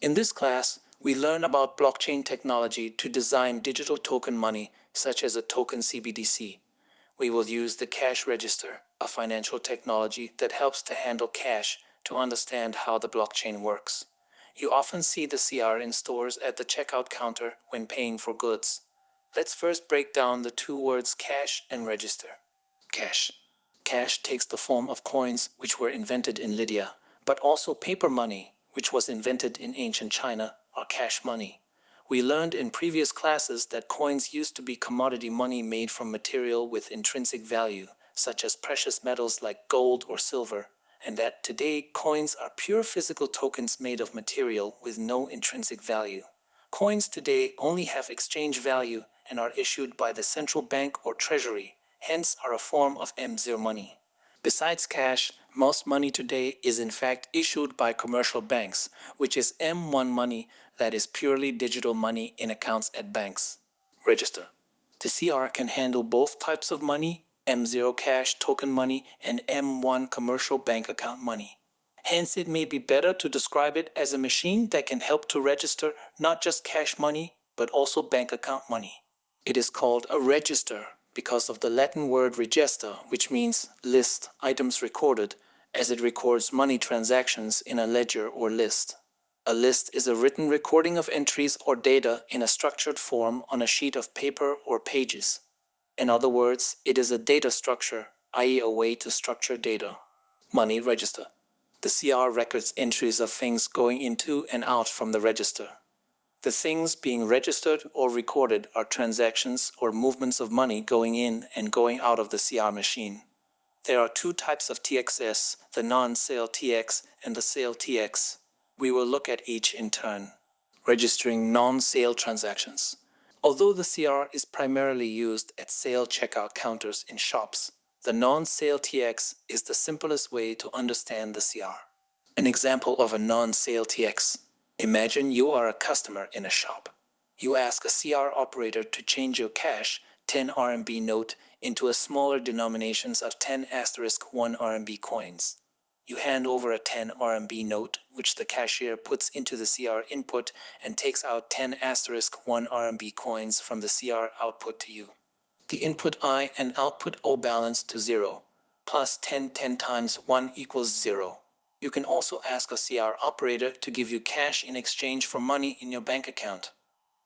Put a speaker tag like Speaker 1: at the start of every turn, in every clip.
Speaker 1: In this class, we learn about blockchain technology to design digital token money, such as a token CBDC. We will use the cash register, a financial technology that helps to handle cash, to understand how the blockchain works. You often see the CR in stores at the checkout counter when paying for goods. Let's first break down the two words cash and register. Cash. Cash takes the form of coins which were invented in Lydia, but also paper money, which was invented in ancient China, or cash money. We learned in previous classes that coins used to be commodity money made from material with intrinsic value, such as precious metals like gold or silver, and that today coins are pure physical tokens made of material with no intrinsic value. Coins today only have exchange value and are issued by the central bank or treasury, hence are a form of M0 money. Besides cash, most money today is in fact issued by commercial banks, which is M1 money, that is purely digital money in accounts at banks. Register. The CR can handle both types of money, M0 cash token money and M1 commercial bank account money. Hence, it may be better to describe it as a machine that can help to register not just cash money, but also bank account money. It is called a register because of the Latin word register, which means list, items recorded, as it records money transactions in a ledger or list. A list is a written recording of entries or data in a structured form on a sheet of paper or pages. In other words, it is a data structure, i.e. a way to structure data. Money register. The CR records entries of things going into and out from the register. The things being registered or recorded are transactions or movements of money going in and going out of the CR machine. There are two types of TXS, the non-sale TX and the sale TX. We will look at each in turn. Registering non-sale transactions. Although the CR is primarily used at sale checkout counters in shops, the non-sale TX is the simplest way to understand the CR. An example of a non-sale TX. Imagine you are a customer in a shop. You ask a CR operator to change your cash 10 RMB note into a smaller denominations of 10*1 RMB coins. You hand over a 10 RMB note, which the cashier puts into the CR input and takes out 10*1 RMB coins from the CR output to you. The input I and output O balance to 0, plus 10 times 1 equals 0. You can also ask a CR operator to give you cash in exchange for money in your bank account.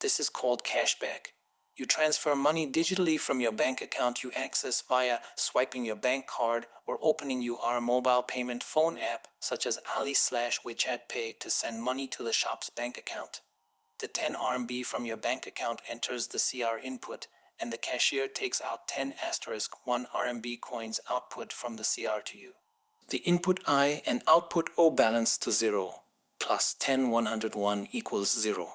Speaker 1: This is called cashback. You transfer money digitally from your bank account you access via swiping your bank card or opening your mobile payment phone app such as Ali/WeChat Pay to send money to the shop's bank account. The 10 RMB from your bank account enters the CR input and the cashier takes out 10*1 RMB coins output from the CR to you. The input I and output O balance to 0, plus 10*101 equals 0.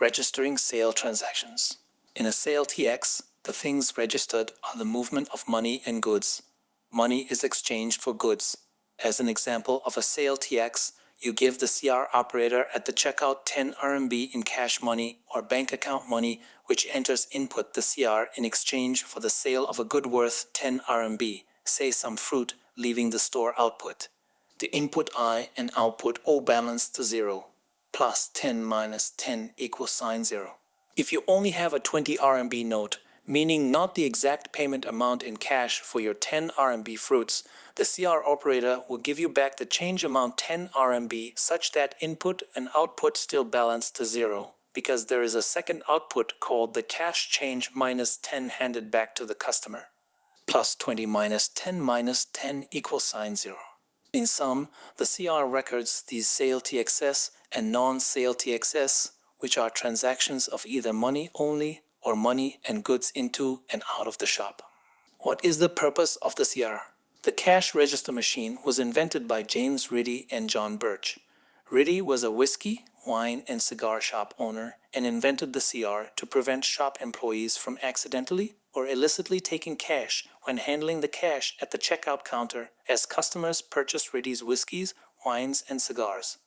Speaker 1: Registering sale transactions. In a sale TX, the things registered are the movement of money and goods. Money is exchanged for goods. As an example of a sale TX, you give the CR operator at the checkout 10 RMB in cash money or bank account money, which enters input the CR in exchange for the sale of a good worth 10 RMB, say some fruit, leaving the store output. The input I and output O balance to 0, plus 10 minus 10 equals sign 0. If you only have a 20 RMB note, meaning not the exact payment amount in cash for your 10 RMB fruits, the CR operator will give you back the change amount 10 RMB such that input and output still balance to 0, because there is a second output called the cash change minus 10 handed back to the customer. Plus 20 minus 10 equals sign 0. In sum, the CR records these sale TXS and non-sale TXS, which are transactions of either money only or money and goods into and out of the shop. What is the purpose of the CR? The cash register machine was invented by James Riddy and John Birch. Riddy was a whiskey, wine, and cigar shop owner and invented the CR to prevent shop employees from accidentally or illicitly taking cash when handling the cash at the checkout counter as customers purchase Riddy's whiskeys, wines, and cigars.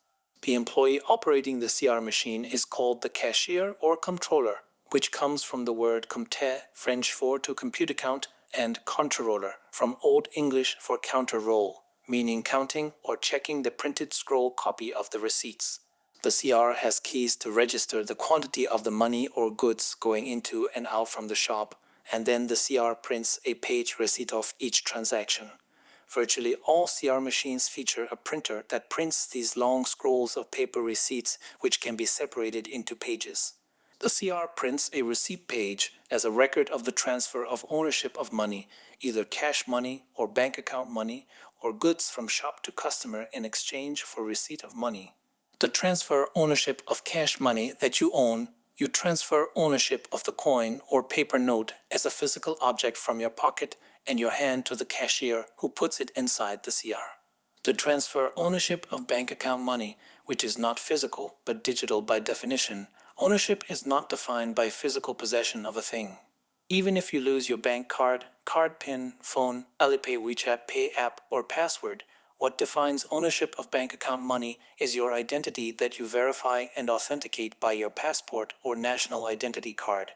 Speaker 1: The employee operating the CR machine is called the cashier or controller, which comes from the word compter, French for to compute account, and controller, from Old English for counter roll, meaning counting or checking the printed scroll copy of the receipts. The CR has keys to register the quantity of the money or goods going into and out from the shop, and then the CR prints a page receipt of each transaction. Virtually all CR machines feature a printer that prints these long scrolls of paper receipts, which can be separated into pages. The CR prints a receipt page as a record of the transfer of ownership of money, either cash money or bank account money, or goods from shop to customer in exchange for receipt of money. To transfer ownership of cash money that you own, you transfer ownership of the coin or paper note as a physical object from your pocket and your hand to the cashier who puts it inside the CR. To transfer ownership of bank account money, which is not physical but digital by definition, ownership is not defined by physical possession of a thing. Even if you lose your bank card, card PIN, phone, Alipay, WeChat Pay app, or password, what defines ownership of bank account money is your identity that you verify and authenticate by your passport or national identity card.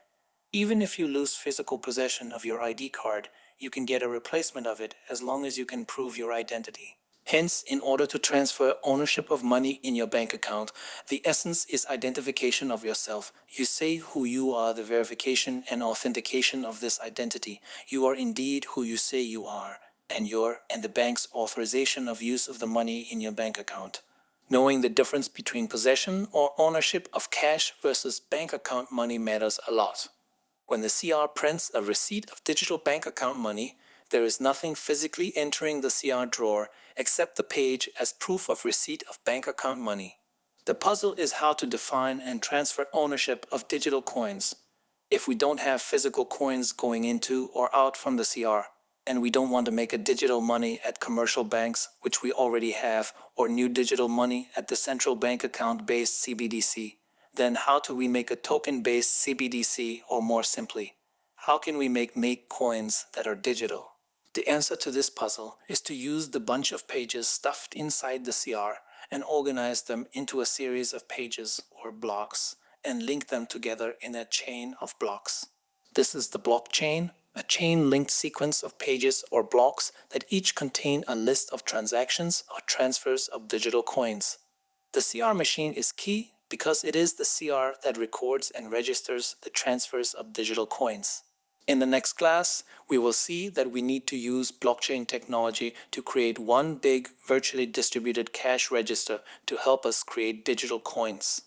Speaker 1: Even if you lose physical possession of your ID card, you can get a replacement of it as long as you can prove your identity. Hence, in order to transfer ownership of money in your bank account, the essence is identification of yourself. You say who you are, the verification and authentication of this identity. You are indeed who you say you are, and the bank's authorization of use of the money in your bank account. Knowing the difference between possession or ownership of cash versus bank account money matters a lot. When the CR prints a receipt of digital bank account money, there is nothing physically entering the CR drawer except the page as proof of receipt of bank account money. The puzzle is how to define and transfer ownership of digital coins. If we don't have physical coins going into or out from the CR, and we don't want to make a digital money at commercial banks, which we already have, or new digital money at the central bank account-based CBDC, then how do we make a token-based CBDC, or more simply, how can we make coins that are digital? The answer to this puzzle is to use the bunch of pages stuffed inside the CR and organize them into a series of pages or blocks and link them together in a chain of blocks. This is the blockchain, a chain-linked sequence of pages or blocks that each contain a list of transactions or transfers of digital coins. The CR machine is key because it is the CR that records and registers the transfers of digital coins. In the next class, we will see that we need to use blockchain technology to create one big virtually distributed cash register to help us create digital coins.